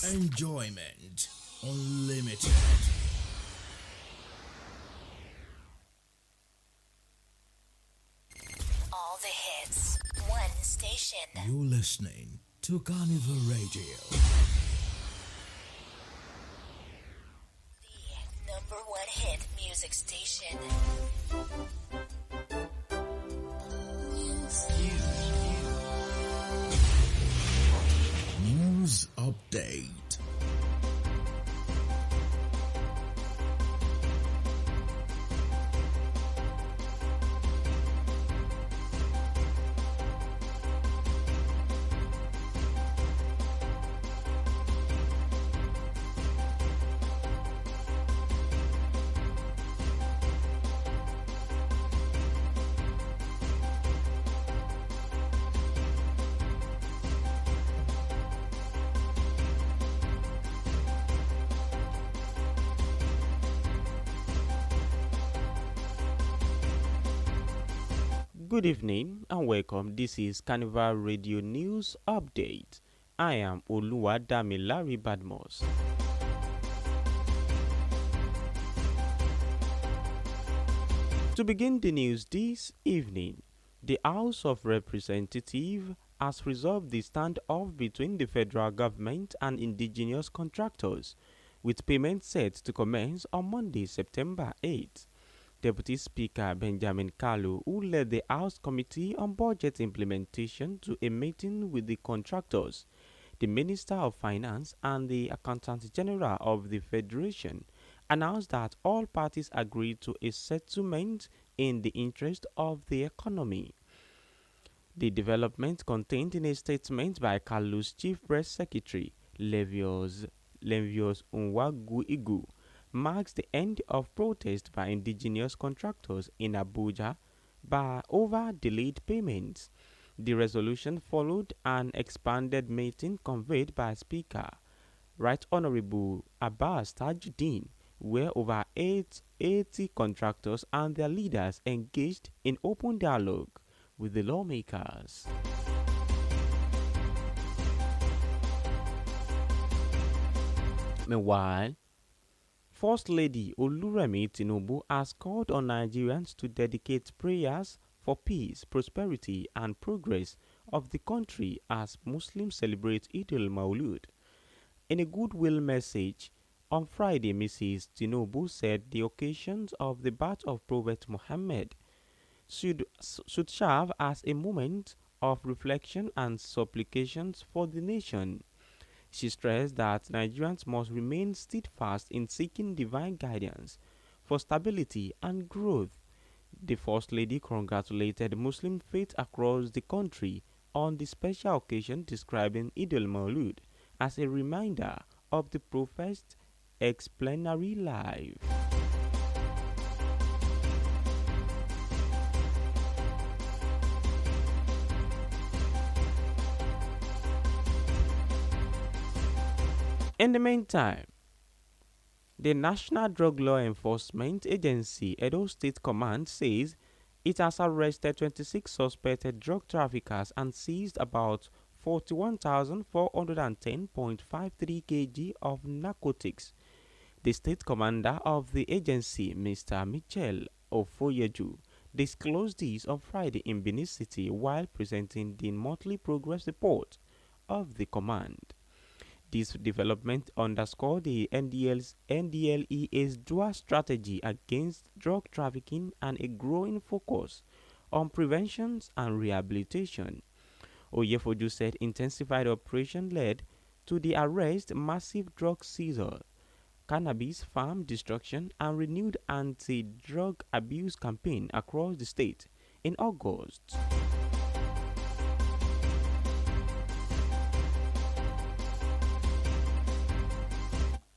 Enjoyment Unlimited. All the hits, one station. You're listening to Carnival Radio. The number one hit music station. News update. Good evening and welcome. This is Carnival Radio News Update. I am Oluwadamilari Badmos. To begin the news this evening, the House of Representatives has resolved the standoff between the federal government and indigenous contractors, with payments set to commence on Monday, September 8th. Deputy Speaker Benjamin Kalu, who led the House Committee on Budget Implementation to a meeting with the contractors, the Minister of Finance and the Accountant General of the Federation, announced that all parties agreed to a settlement in the interest of the economy. The development contained in a statement by Kalu's Chief Press Secretary, Levios Unwagu marks the end of protest by indigenous contractors in Abuja over delayed payments. The resolution followed an expanded meeting convened by Speaker Right Honorable Abbas Tajuddin, where over 80 contractors and their leaders engaged in open dialogue with the lawmakers. Meanwhile, First Lady Oluremi Tinubu has called on Nigerians to dedicate prayers for peace, prosperity and progress of the country as Muslims celebrate Eid al-Maulud. In a goodwill message on Friday, Mrs. Tinubu said the occasions of the birth of Prophet Muhammad should serve as a moment of reflection and supplications for the nation. She stressed that Nigerians must remain steadfast in seeking divine guidance for stability and growth. The First Lady congratulated Muslim faith across the country on the special occasion, describing Eid al-Maulud as a reminder of the Prophet's exemplary life. In the meantime, the National Drug Law Enforcement Agency Oyo State Command says it has arrested 26 suspected drug traffickers and seized about 41,410.53 kg of narcotics. The state commander of the agency, Mr. Michel Ofoyeju, disclosed this on Friday in Benin City while presenting the monthly progress report of the command. This development underscored the NDLEA's dual strategy against drug trafficking and a growing focus on prevention and rehabilitation. Oyefoju said intensified operation led to the arrest, massive drug seizure, cannabis farm destruction, and renewed anti-drug abuse campaign across the state in August.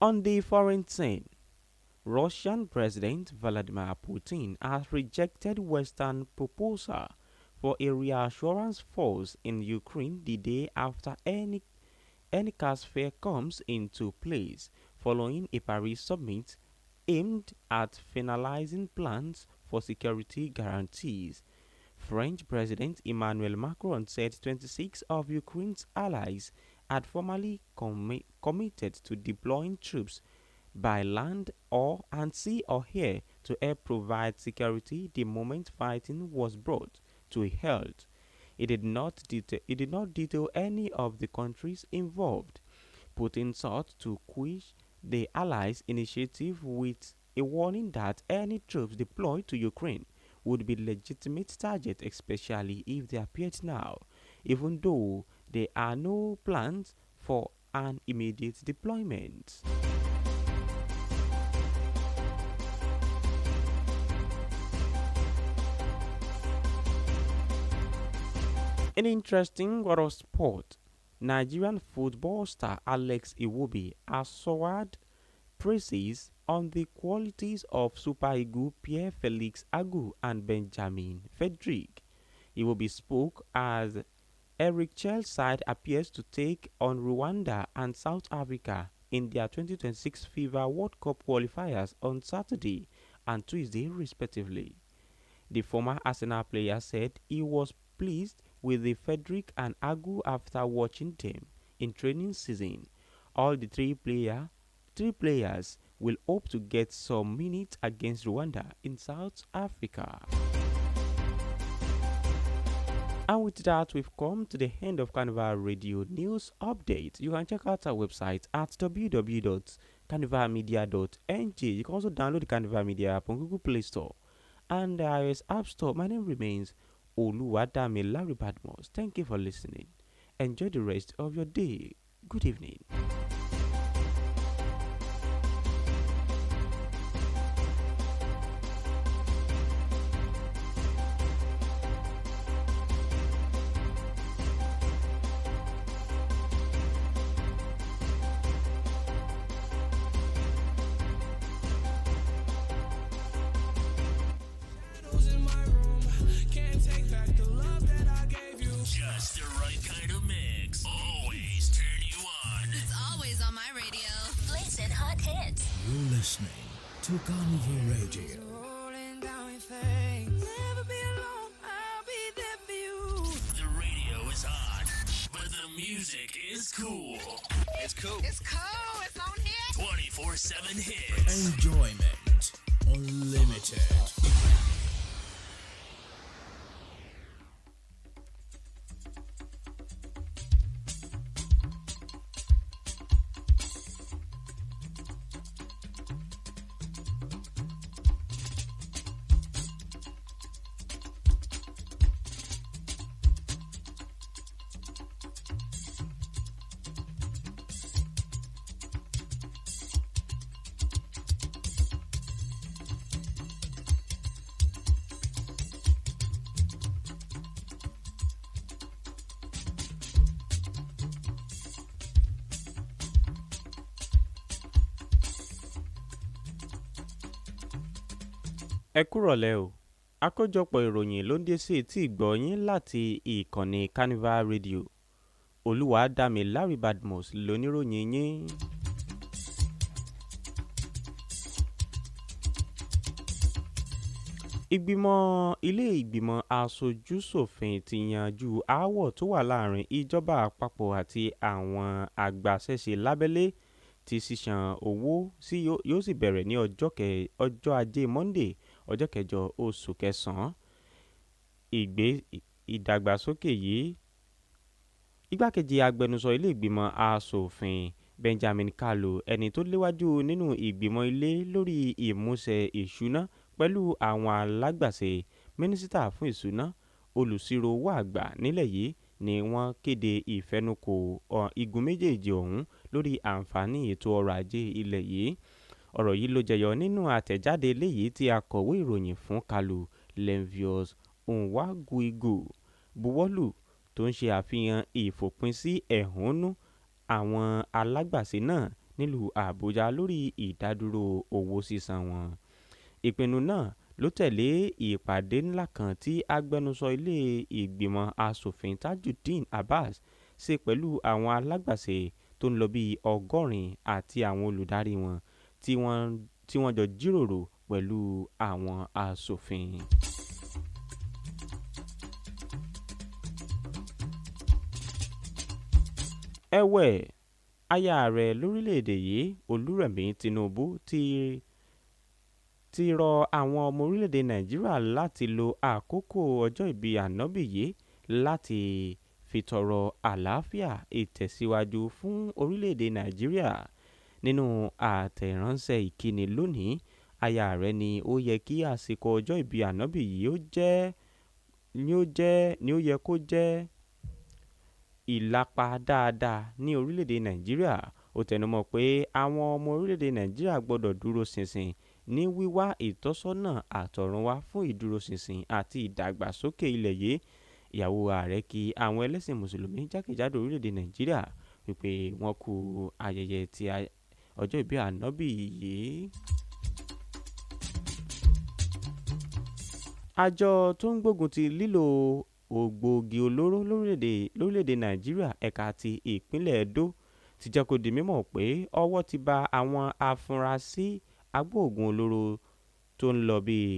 On the foreign scene, Russian President Vladimir Putin has rejected Western proposal for a reassurance force in Ukraine the day after any ceasefire comes into place following a Paris summit aimed at finalizing plans for security guarantees. French President Emmanuel Macron said 26 of Ukraine's allies had formally committed to deploying troops by land or and sea or air to help provide security the moment fighting was brought to a halt. It did not detail any of the countries involved. Putin sought to quash the Allies' initiative with a warning that any troops deployed to Ukraine would be legitimate targets, especially if they appeared now, even though there are no plans for an immediate deployment. An interesting world of sport, Nigerian football star Alex Iwobi has soared praises on the qualities of Super Eagle Pierre-Felix Agu and Benjamin Frederick. Iwobi spoke as Eric Chell's side appears to take on Rwanda and South Africa in their 2026 FIFA World Cup qualifiers on Saturday and Tuesday respectively. The former Arsenal player said he was pleased with the Frederick and Agu after watching them in training season. All the three players will hope to get some minutes against Rwanda in South Africa. And with that, we've come to the end of Carnival Radio News Update. You can check out our website at www.carnivalmedia.ng. You can also download the Carnival Media app on Google Play Store and the iOS App Store. My name remains Oluwadami Larry Badmos. Thank you for listening. Enjoy the rest of your day. Good evening. Just the right kind of mix. Always turn you on. It's always on my radio. Blazing hot hits. You're listening to Carnival Radio. The radio is hot, but the music is cool. It's cool. It's cool. It's on here. 24/7 hits. Enjoyment unlimited. Ẹ kúrọ̀lẹ́ o. Àkójọpọ̀ ìròyìn ló ń dé sí etí ìgbọ́ yín láti ìkànnì Carnival Radio. Olúwadámiláre Badmus lóníròyìn yín. Ilé ìgbìmọ̀ aṣojú-ṣòfin ti yanjú aáwọ̀ tó wà láàrin ìjọba àpapọ̀ àti àwọn agbaṣẹ́ṣe lábẹ́lé tí sísan owó sí yóò sì bẹ̀rẹ̀ ní ọjọ́ ajé Monday ọjọ́ kẹjọ oṣù kẹsàn-án. Ìdàgbàsókè yìí, igbákejì agbẹnusọ ilé ìgbìmọ̀ aṣòfin Benjamin Kalu, ẹni tó léwájú nínú ìgbìmọ̀ ilé lórí ìmúṣẹ ìṣúná pẹ̀lú àwọn alágbàṣe, mínísítà fún ìṣúná, olùṣírò owó àgbà nílẹ̀ yìí ni wọ́n kéde ìfẹnukò igun méjèèjì ọ̀hún lórí àǹfààní ètò ọrọ̀ ajé ilẹ̀ yìí. Ọ̀rọ̀ yìí ló jẹyọ nínú àtẹ̀jáde eléyìí tí akọ̀wé ìròyìn fún Kalu, Lenvius Onwaguigu, buwọ́lù tó ń ṣe àfihàn ìfòpin sí ẹ̀hónú àwọn alágbàṣe náà nílùú Àbújá lórí ìdádúró owó sísan wọn. Ìpinnu náà ló tẹ̀lé ìpàdé ńlá kan tí agbẹnusọ ilé ìgbìmọ̀ aṣòfin Tajudeen Abbas ṣe pẹ̀lú àwọn alágbàṣe tó ń lọ bíi 100 àti àwọn olùdarí wọn tí wọ́n jọ jíròrò pẹ̀lú àwọn aṣòfin. ẹ̀wẹ̀ aya ààrẹ lórílẹ̀‐èdè yìí Olúrẹ̀mí Tinubu ti rọ àwọn ọmọ orílẹ̀‐èdè Nàìjíríà láti lo àkókò ọjọ́ ìbí ànábì yìí láti fi tọrọ àlàáfíà ìtẹ̀síwájú fún orílẹ̀‐èdè Nàìjíríà. Nínú àtẹ̀ránṣẹ́ ìkíni lónìí, aya ààrẹ ni ó yẹ kí àsìkò ọjọ́ ìbí ànábì yìí ó yẹ kó jẹ́ ìlapa dáadáa ní orílẹ̀‐èdè Nàìjíríà. Ó tẹnumọ́ pé àwọn ọmọ orílẹ̀‐èdè Nàìjíríà gbọ́dọ̀ dúró ṣinṣin ní wíwá ìtọ́sọ́nà àtọ̀runwá fún ìdúróṣinṣin àti ìdàgbàsókè ilẹ̀ yìí. Ìyàwó ààrẹ kí àwọn ẹlẹ́sìn mùsùlùmí jákèjádò orílẹ̀‐èdè Nàìjíríà wípé wọ́n kú ayẹyẹ ti ọjọ́ ìbí ànábì yìí. Àjọ tó ń gbógun ti lílo ògbógi olóró lórílẹ̀‐èdè Nàìjíríà ẹ̀ka ti ìpínlẹ̀ Edo ti jẹ́ kó di mímọ̀ pé ọwọ́ ti bà àwọn afurasí agbóògùn olóró tó ń lọ bíi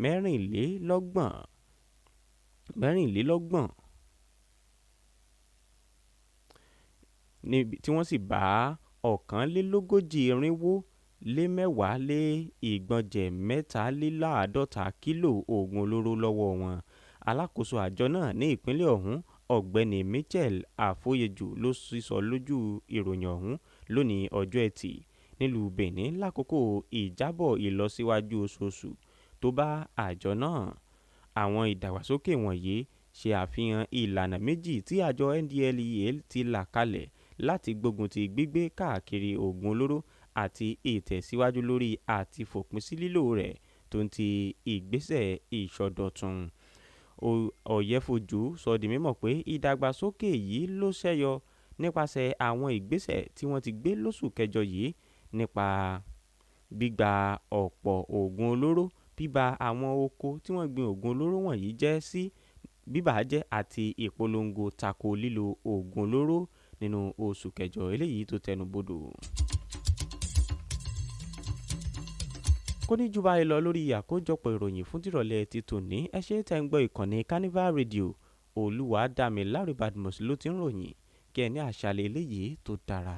mẹ́rìnlélọ́gbọ̀n tí wọ́n sì bá 1,410,350 kílò oògùn olóró lọ́wọ́ wọn. Alákòóso àjọ náà ní ìpínlẹ̀ ọ̀hún ọ̀gbẹ́ni Michael Afoyeju ló sísọ lójú ìròyìn ọ̀hún lónìí ọjọ́ Ẹtì nílùú Benin lákòókò ìjábọ̀ ìlọsíwájú oṣooṣù tó bá àjọ náà. Àwọn ìdàgbàsókè wọ̀nyí ṣe àfihàn ìlànà méjì tí àjọ NDLEA ti là kalẹ̀ láti gbógun ti gbígbé káàkiri oògùn olóró àti ìtẹ̀síwájú lórí àti fòpin sí lílò rẹ̀ tó ń ti ìgbésẹ̀ ìsọdọ̀tun. Ọ̀yẹ́fojú sọ di mímọ̀ pé ìdàgbàsókè yìí ló ṣẹ́yọ nípasẹ̀ àwọn ìgbésẹ̀ tí wọ́n ti gbé lóṣù kẹjọ yìí nípa gbígba ọ̀pọ̀ oògùn olóró, bíba àwọn oko tí wọ́n gbin oògùn olóró wọ̀nyí jẹ́ sí bíbàjẹ́ àti ìpolongo tako lílo oògùn olóró nínú oṣù kẹjọ eléyìí tó tẹnubodò. Kò ní jù báyìí lọ lórí àkójọpọ̀ ìròyìn fún tìrọ̀lẹ́ ti tòní. Ẹ ṣé tẹ́ ń gbọ́ ìkànnì Carnival Radio. Olúwadámiláre Badmus ló ti ń ròyìn. Kí ẹ ní àṣálẹ́ eléyìí tó dára.